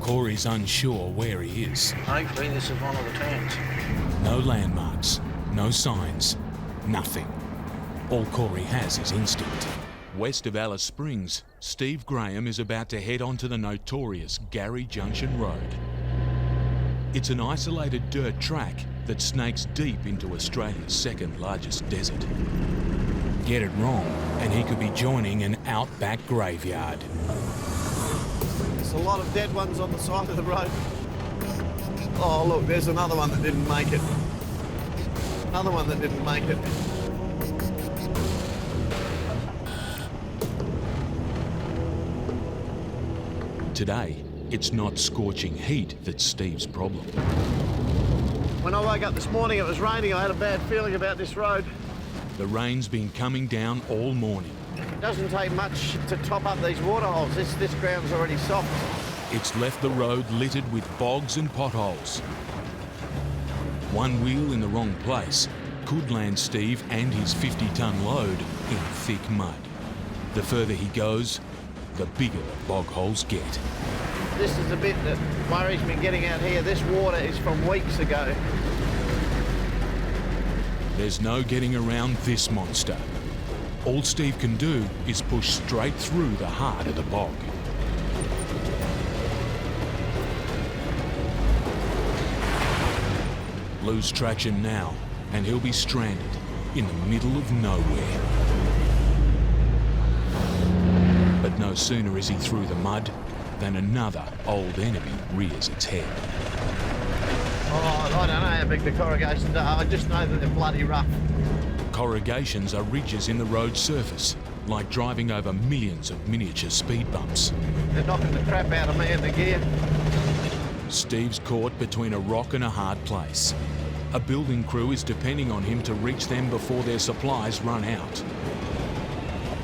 Corey's unsure where he is. Hopefully this is one of the towns. No landmarks, no signs, nothing. All Corey has is instinct. West of Alice Springs, Steve Graham is about to head onto the notorious Gary Junction Road. It's an isolated dirt track that snakes deep into Australia's second largest desert. Get it wrong, and he could be joining an Outback graveyard. There's a lot of dead ones on the side of the road. Oh look, there's another one that didn't make it. Another one that didn't make it. Today, it's not scorching heat that's Steve's problem. When I woke up this morning, it was raining. I had a bad feeling about this road. The rain's been coming down all morning. It doesn't take much to top up these water holes. This ground's already soft. It's left the road littered with bogs and potholes. One wheel in the wrong place could land Steve and his 50-ton load in thick mud. The further he goes, the bigger the bog holes get. This is the bit that worries me getting out here. This water is from weeks ago. There's no getting around this monster. All Steve can do is push straight through the heart of the bog. Lose traction now, and he'll be stranded in the middle of nowhere. But no sooner is he through the mud than another old enemy rears its head. Oh, I don't know how big the corrugations are. I just know that they're bloody rough. Corrugations are ridges in the road surface, like driving over millions of miniature speed bumps. They're knocking the crap out of me in the gear. Steve's caught between a rock and a hard place. A building crew is depending on him to reach them before their supplies run out.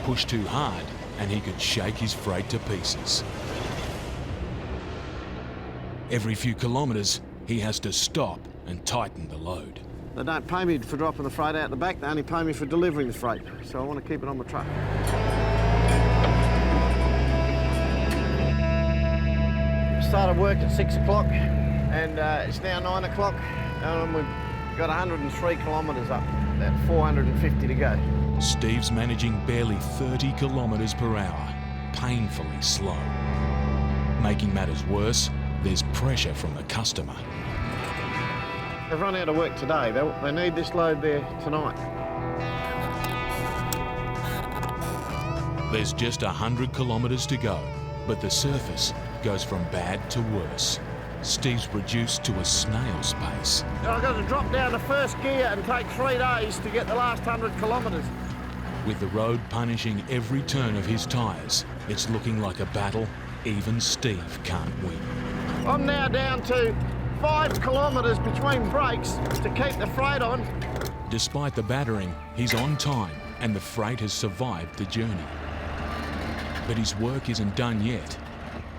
Push too hard and he could shake his freight to pieces. Every few kilometres, he has to stop and tighten the load. They don't pay me for dropping the freight out the back, they only pay me for delivering the freight. So I want to keep it on the truck. Started work at 6 o'clock and it's now 9 o'clock and we've got 103 kilometres up, about 450 to go. Steve's managing barely 30 kilometres per hour, painfully slow. Making matters worse, there's pressure from the customer. They've run out of work today. They need this load there tonight. There's just 100 kilometres to go, but the surface goes from bad to worse. Steve's reduced to a snail's pace. I've got to drop down to first gear and take 3 days to get the last 100 kilometres. With the road punishing every turn of his tyres, it's looking like a battle even Steve can't win. I'm now down to 5 kilometres between breaks to keep the freight on. Despite the battering, he's on time and the freight has survived the journey. But his work isn't done yet.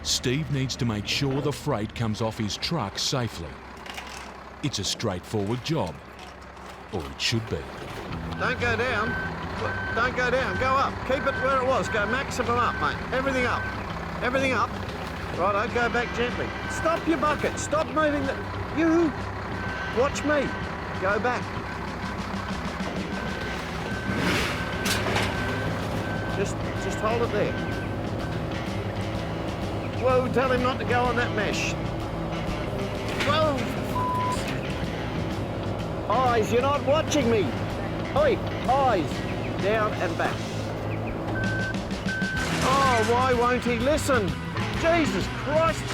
Steve needs to make sure the freight comes off his truck safely. It's a straightforward job, or it should be. Don't go down. Don't go down. Go up. Keep it where it was. Go maximum up, mate. Everything up. Everything up. Righto, go back gently. Stop your bucket. Stop moving the... You! Watch me. Go back. Just hold it there. Whoa, tell him not to go on that mesh. Whoa! Eyes, you're not watching me. Oi, eyes. Down and back. Oh, why won't he listen? Jesus Christ!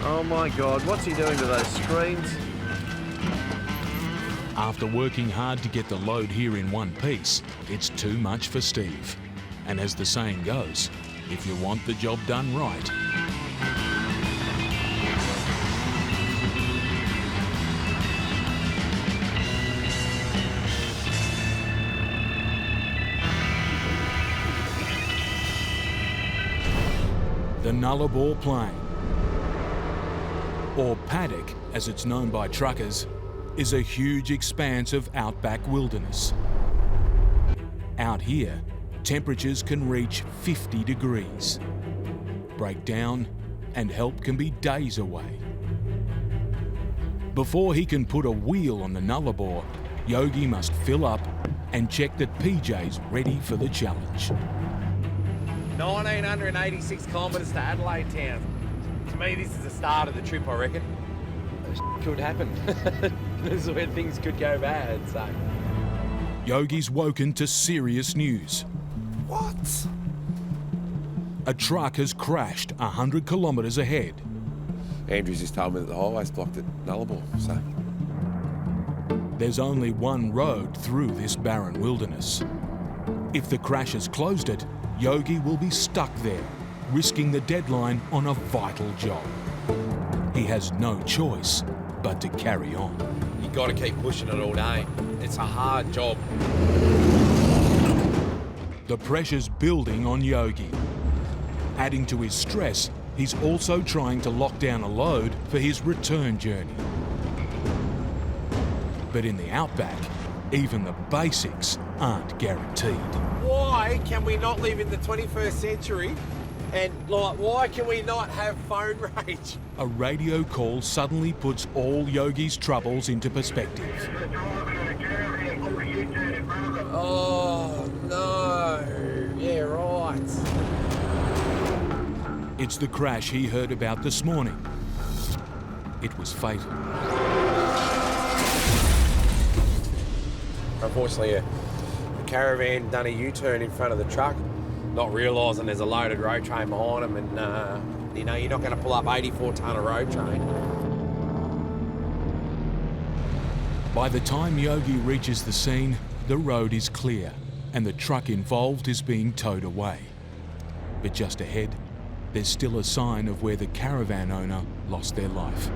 Oh my God, what's he doing to those screens? After working hard to get the load here in one piece, it's too much for Steve. And as the saying goes, if you want the job done right, the Nullarbor Plain, or paddock as it's known by truckers, is a huge expanse of outback wilderness. Out here, temperatures can reach 50 degrees. Breakdown and help can be days away. Before he can put a wheel on the nullarbor, Yogi must fill up and check that PJ's ready for the challenge. 1,986 kilometres to Adelaide town. To me, this is the start of the trip, I reckon. Could happen. This is where things could go bad, so. Yogi's woken to serious news. What? A truck has crashed 100 kilometres ahead. Andrews just told me that the highway's blocked at Nullarbor, so. There's only one road through this barren wilderness. If the crash has closed it, Yogi will be stuck there, risking the deadline on a vital job. He has no choice but to carry on. You got to keep pushing it all day. It's a hard job. The pressure's building on Yogi. Adding to his stress, he's also trying to lock down a load for his return journey. But in the Outback, even the basics aren't guaranteed. Why can we not live in the 21st century? And why can we not have phone range? A radio call suddenly puts all Yogi's troubles into perspective. Oh, no. Yeah, right. It's the crash he heard about this morning. It was fatal. Unfortunately, a caravan done a U-turn in front of the truck, not realising there's a loaded road train behind them, and you're not going to pull up 84 tonne of road train. By the time Yogi reaches the scene, the road is clear and the truck involved is being towed away. But just ahead, there's still a sign of where the caravan owner lost their life.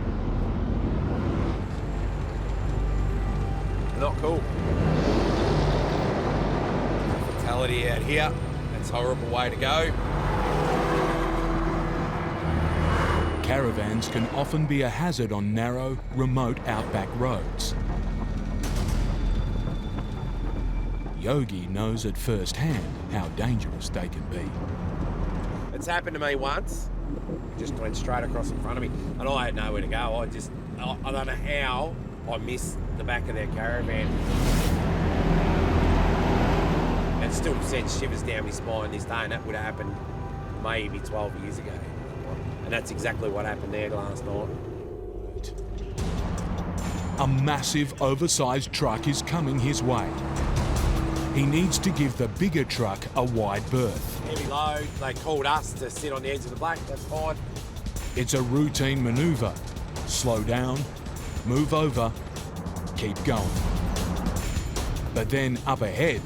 Not cool. Fatality out here. That's a horrible way to go. Caravans can often be a hazard on narrow, remote outback roads. Yogi knows at first hand how dangerous they can be. It's happened to me once. It just went straight across in front of me, and I had nowhere to go. I don't know how I missed the back of their caravan. It still sends shivers down my spine this day, and that would have happened maybe 12 years ago. And that's exactly what happened there last night. A massive, oversized truck is coming his way. He needs to give the bigger truck a wide berth. Heavy load. They called us to sit on the edge of the black. That's fine. It's a routine manoeuvre. Slow down, move over, keep going. But then up ahead,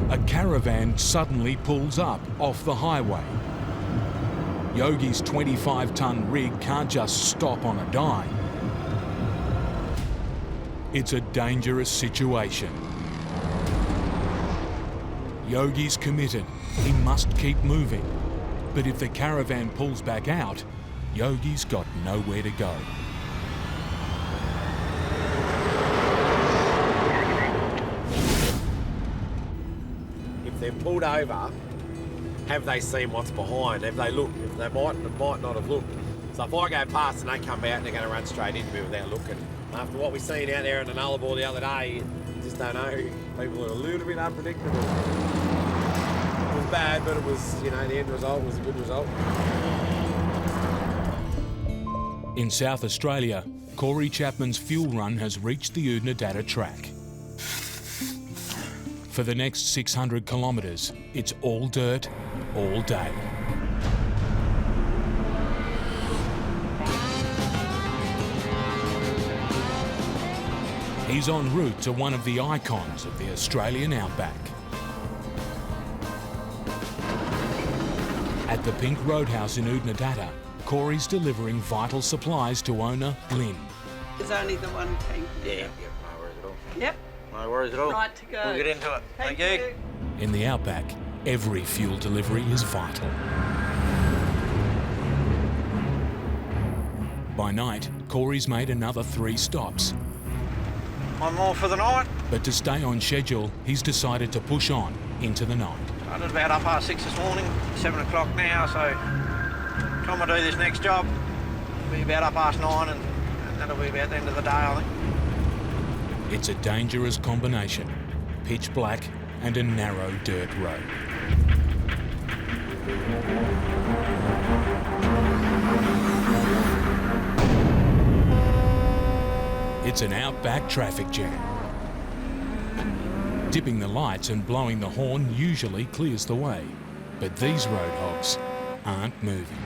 a caravan suddenly pulls up off the highway. Yogi's 25-tonne rig can't just stop on a dime. It's a dangerous situation. Yogi's committed. He must keep moving. But if the caravan pulls back out, Yogi's got nowhere to go. If they're pulled over, have they seen what's behind? Have they looked? If they might not have looked. So if I go past and they come out, they're going to run straight into me without looking. After what we've seen out there in the Nullarbor the other day, you just don't know. People are a little bit unpredictable. It was bad, but it was, the end result was a good result. In South Australia, Corey Chapman's fuel run has reached the Untitled track. For the next 600 kilometres, it's all dirt, all day. He's en route to one of the icons of the Australian outback. At the Pink Roadhouse in Untitled, Corey's delivering vital supplies to owner Lynn. There's only the one tank. Yeah, no worries at all. Yep, No worries at all. right to go. We'll get into it. Thank you. In the outback, every fuel delivery is vital. By night, Corey's made another 3 stops. One more for the night. But to stay on schedule, he's decided to push on into the night. Started about 6:30 this morning, 7 o'clock now, so time I do this next job, it'll be about 9:30 and that'll be about the end of the day, I think. It's a dangerous combination. Pitch black and a narrow dirt road. It's an Outback traffic jam. Dipping the lights and blowing the horn usually clears the way, but these road hogs aren't moving.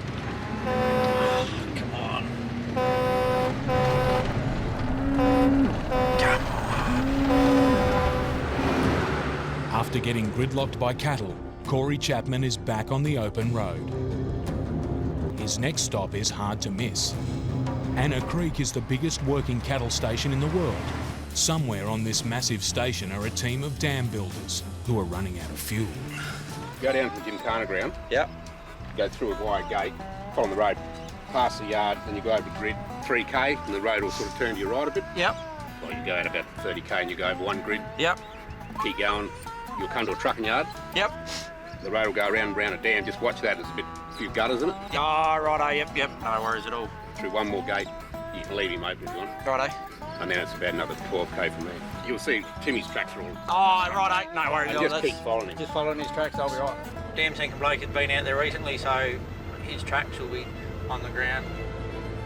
Come on. After getting gridlocked by cattle, Corey Chapman is back on the open road. His next stop is hard to miss. Anna Creek is the biggest working cattle station in the world. Somewhere on this massive station are a team of dam builders who are running out of fuel. Go down to the Gymkhana ground, Yep. go through a wide gate, follow the road, past the yard, and you go over the grid 3K, and the road will sort of turn to your right a bit. Yep. Well, you go out about 30K and you go over one grid, Yep. keep going, you'll come to a trucking yard. Yep. The road will go around and around a dam, just watch that, there's a few gutters in it. Oh, righto, yep. No worries at all. Through one more gate, you can leave him open if you want. Righto. And then it's about another 12K from there. You'll see Timmy's tracks are all... Oh, righto, no worries And at all. just keep following him. Just following his tracks, I'll be right. Damn thinking bloke had been out there recently, so his tracks will be on the ground.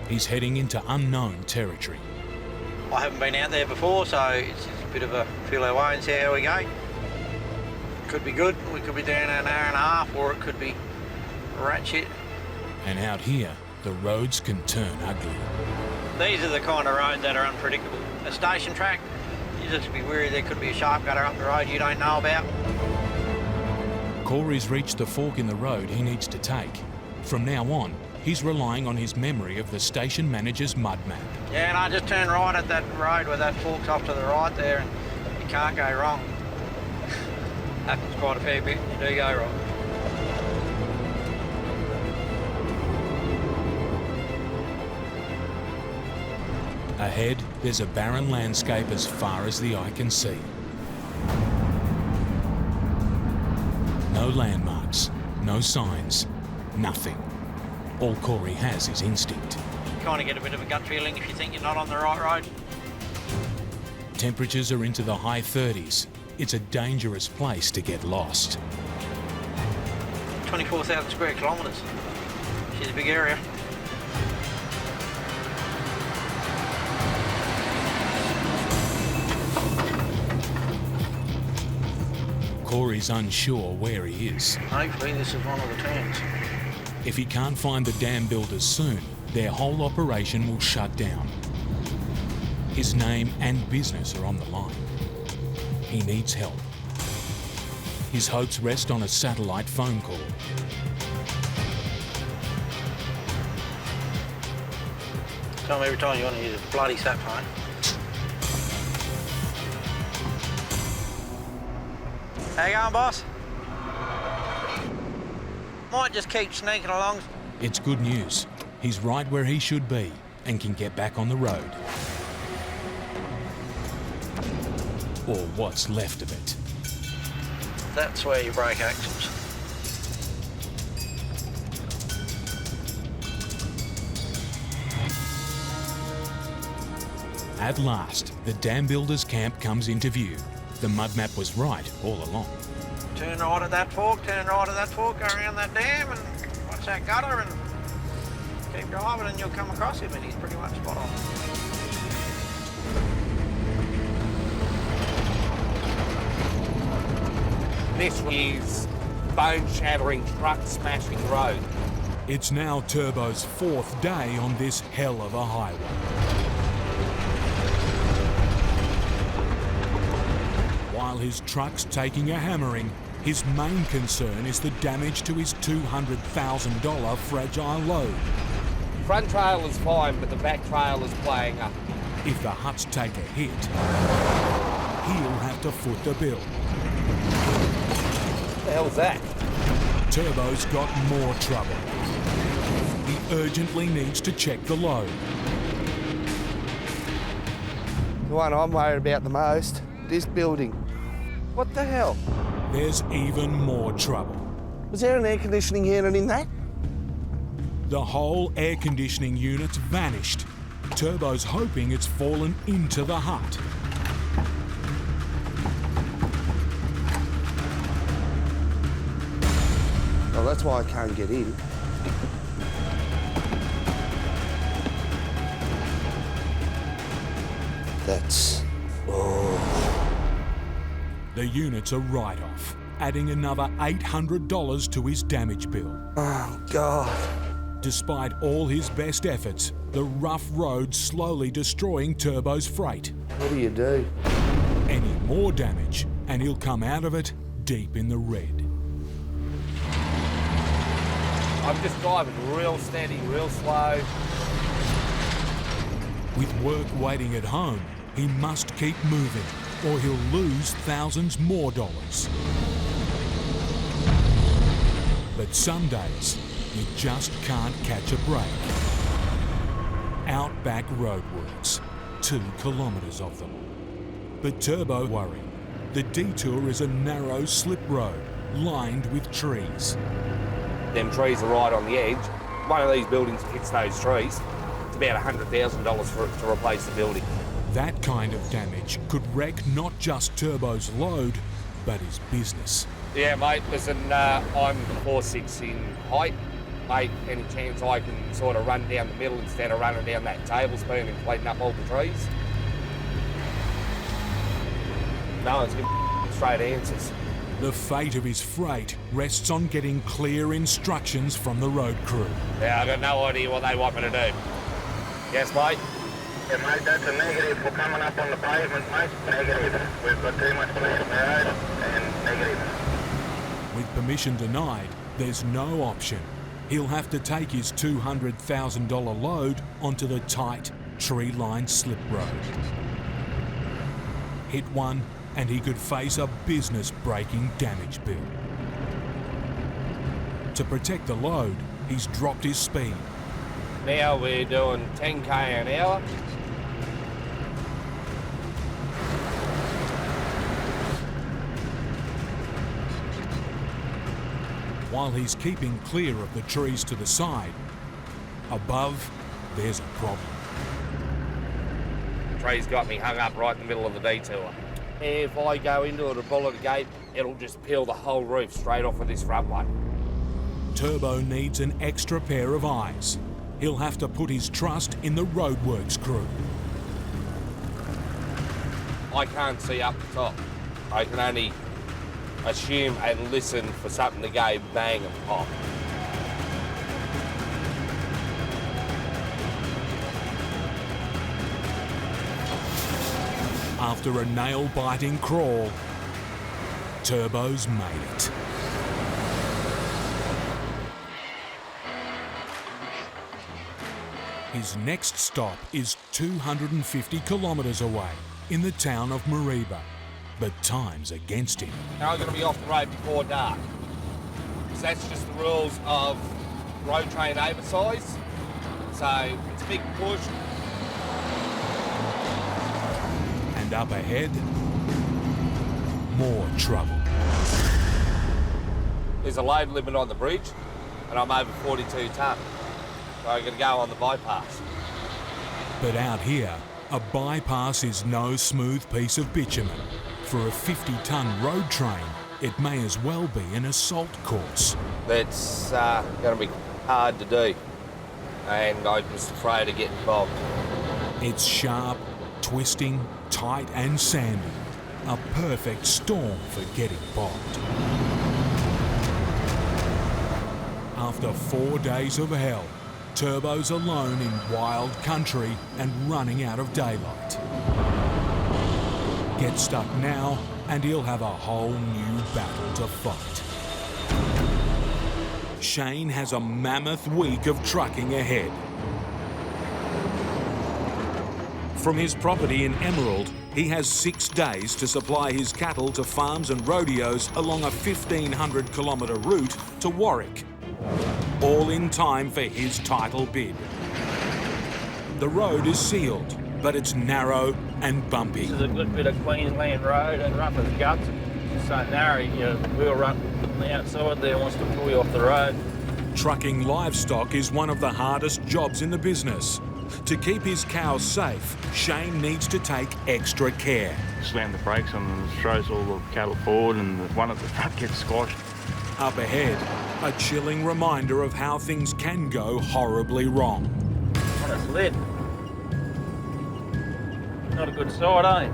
He's heading into unknown territory. I haven't been out there before, so it's just a bit of a feel our way and see how we go. Could be good, we could be down an hour and a half, or it could be rat shit. And out here, the roads can turn ugly. These are the kind of roads that are unpredictable. A station track, you just be wary there could be a sharp gutter up the road you don't know about. Corey's reached the fork in the road he needs to take. From now on, he's relying on his memory of the station manager's mud map. Yeah, and I just turn right at that road where that forks off to the right there, and you can't go wrong. Happens quite a fair bit, you do go wrong. Ahead, there's a barren landscape as far as the eye can see. No landmarks, no signs, nothing. All Corey has is instinct. You kind of get a bit of a gut feeling if you think you're not on the right road. Temperatures are into the high 30s. It's a dangerous place to get lost. 24,000 square kilometres. She's a big area. Corey's unsure where he is. Hopefully this is one of the turns. If he can't find the dam builders soon, their whole operation will shut down. His name and business are on the line. He needs help. His hopes rest on a satellite phone call. Tell me every time you want to use a bloody sat phone. How you going, boss? Might just keep sneaking along. It's good news. He's right where he should be and can get back on the road. Or what's left of it. That's where you break axles. At last, the dam builders' camp comes into view. The mud map was right all along. Turn right at that fork, go around that dam and watch that gutter and keep driving and you'll come across him and he's pretty much spot on. This is bone-shattering, truck-smashing road. It's now Turbo's fourth day on this hell of a highway. While his truck's taking a hammering, his main concern is the damage to his $200,000 fragile load. Front trailer's fine, but the back trailer's playing up. If the huts take a hit, he'll have to foot the bill. What the hell's that? Turbo's got more trouble. He urgently needs to check the load. The one I'm worried about the most this building. What the hell? There's even more trouble. Was there an air conditioning unit in that? The whole air conditioning unit's vanished. Turbo's hoping it's fallen into the hut. Well, that's why I can't get in. That's... oh. The unit's a write-off, adding another $800 to his damage bill. Oh, God. Despite all his best efforts, the rough road's slowly destroying Turbo's freight. What do you do? Any more damage, and he'll come out of it deep in the red. I'm just driving real steady, real slow. With work waiting at home, he must keep moving, or he'll lose thousands more dollars. But some days, you just can't catch a break. Outback roadworks, 2 kilometres of them. But Turbo worry. The detour is a narrow slip road, lined with trees. Them trees are right on the edge. One of these buildings hits those trees. It's about $100,000 for it to replace the building. That kind of damage could wreck not just Turbo's load, but his business. Yeah, mate, listen, I'm 4'6" in height. Mate, any chance I can sort of run down the middle instead of running down that tablespoon and cleaning up all the trees? No one's giving straight answers. The fate of his freight rests on getting clear instructions from the road crew. Yeah, I've got no idea what they want me to do. Yes, mate? Yeah, mate, that's a negative. We're coming up on the pavement, mate. Negative. We've got too much police on the road, and negative. With permission denied, there's no option. He'll have to take his $200,000 load onto the tight, tree-lined slip road. Hit one, and he could face a business-breaking damage bill. To protect the load, he's dropped his speed. Now we're doing 10k an hour. While he's keeping clear of the trees to the side, above, there's a problem. The tree's got me hung up right in the middle of the detour. If I go into it or pull at a gate, it'll just peel the whole roof straight off of this front one. Turbo needs an extra pair of eyes. He'll have to put his trust in the roadworks crew. I can't see up the top. I can only assume and listen for something to go bang and pop. After a nail-biting crawl, Turbo's made it. His next stop is 250 kilometres away, in the town of Mariba. But time's against him. Now I'm going to be off the road before dark. Because that's just the rules of road train oversized. So it's a big push. And up ahead, more trouble. There's a load limit on the bridge, and I'm over 42 tonne. So I'm going to go on the bypass. But out here, a bypass is no smooth piece of bitumen. For a 50-tonne road train, it may as well be an assault course. That's going to be hard to do, and I'm just afraid of getting bogged. It's sharp, twisting, tight and sandy. A perfect storm for getting bogged. After 4 days of hell, Turbo's alone in wild country and running out of daylight. Get stuck now, and he'll have a whole new battle to fight. Shane has a mammoth week of trucking ahead. From his property in Emerald, he has 6 days to supply his cattle to farms and rodeos along a 1,500-kilometre route to Warwick. All in time for his title bid. The road is sealed, but it's narrow and bumpy. This is a good bit of Queensland road and rough as guts. It's so narrow, you know, the wheel rut on the outside there wants to pull you off the road. Trucking livestock is one of the hardest jobs in the business. To keep his cows safe, Shane needs to take extra care. Slam the brakes on and throws all the cattle forward and the one at the front gets squashed. Up ahead, a chilling reminder of how things can go horribly wrong. On its lid. Not a good sight, eh?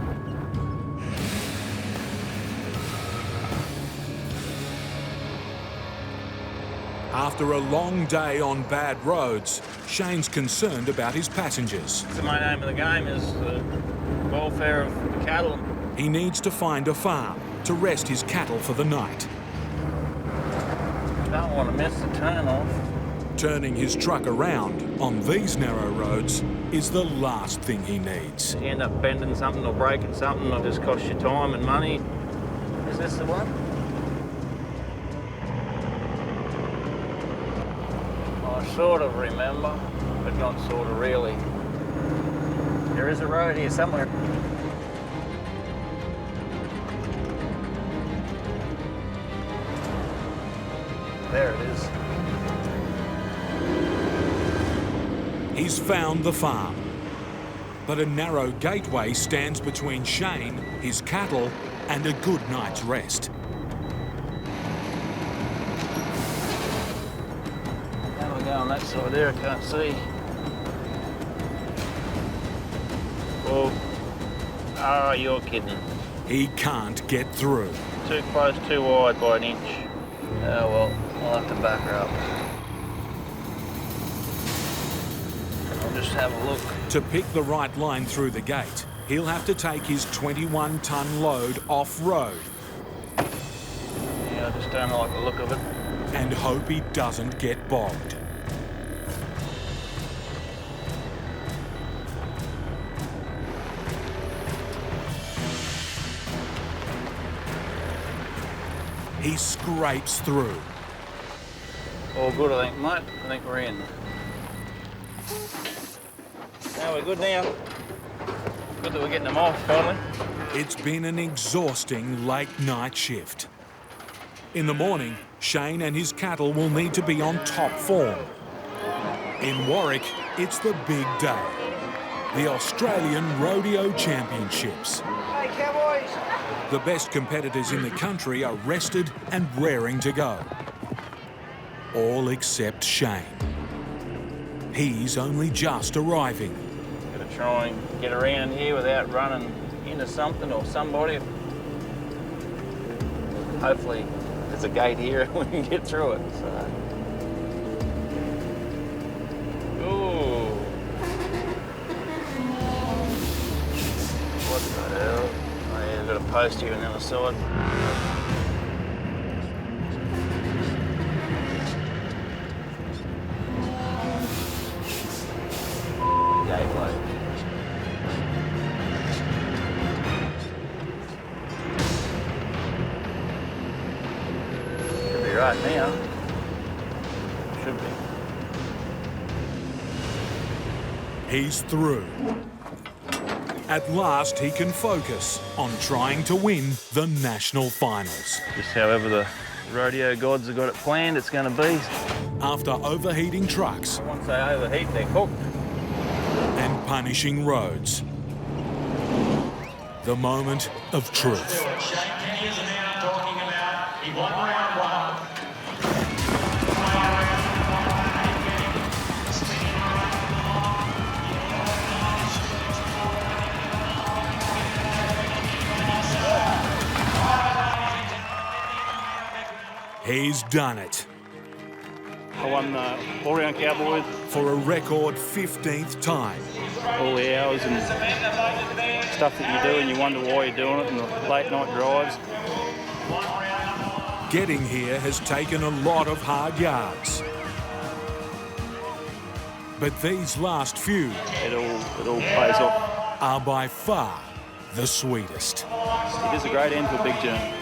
After a long day on bad roads, Shane's concerned about his passengers. The main aim of the game is the welfare of the cattle. He needs to find a farm to rest his cattle for the night. Don't want to miss the turn off. Turning his truck around on these narrow roads is the last thing he needs. You end up bending something or breaking something, it'll just cost you time and money. Is this the one? I sort of remember, but not sort of really. There is a road here somewhere. There it is. He's found the farm, but a narrow gateway stands between Shane, his cattle, and a good night's rest. How do we go on that side there? I can't see. Oh, you're kidding. He can't get through. Too close, too wide by an inch. Oh well, I'll have to back her up. I'll just have a look. To pick the right line through the gate, he'll have to take his 21-ton load off-road. Yeah, I just don't like the look of it. And hope he doesn't get bogged. He scrapes through. All good, I think, mate. I think we're in. Now we're good now. Good that we're getting them off, finally. It's been an exhausting late night shift. In the morning, Shane and his cattle will need to be on top form. In Warwick, it's the big day. The Australian Rodeo Championships. Hey, cowboys! The best competitors in the country are rested and raring to go. All except Shane. He's only just arriving. Gotta try and get around here without running into something or somebody. Hopefully there's a gate here and we can get through it. So. Ooh. What the hell? Oh yeah, I've got a post here on the other side. Gateway. Should be right now. Should be. He's through. At last, he can focus on trying to win the national finals. Just however the rodeo gods have got it planned, it's going to be. After overheating trucks Once they overheat, they're cooked. and punishing roads, the moment of truth. He's done it. I won the all-round cowboys. For a record 15th time. All the hours and stuff that you do and you wonder why you're doing it and the late night drives. Getting here has taken a lot of hard yards. But these last few It all pays off. are by far the sweetest. It is a great end to a big journey.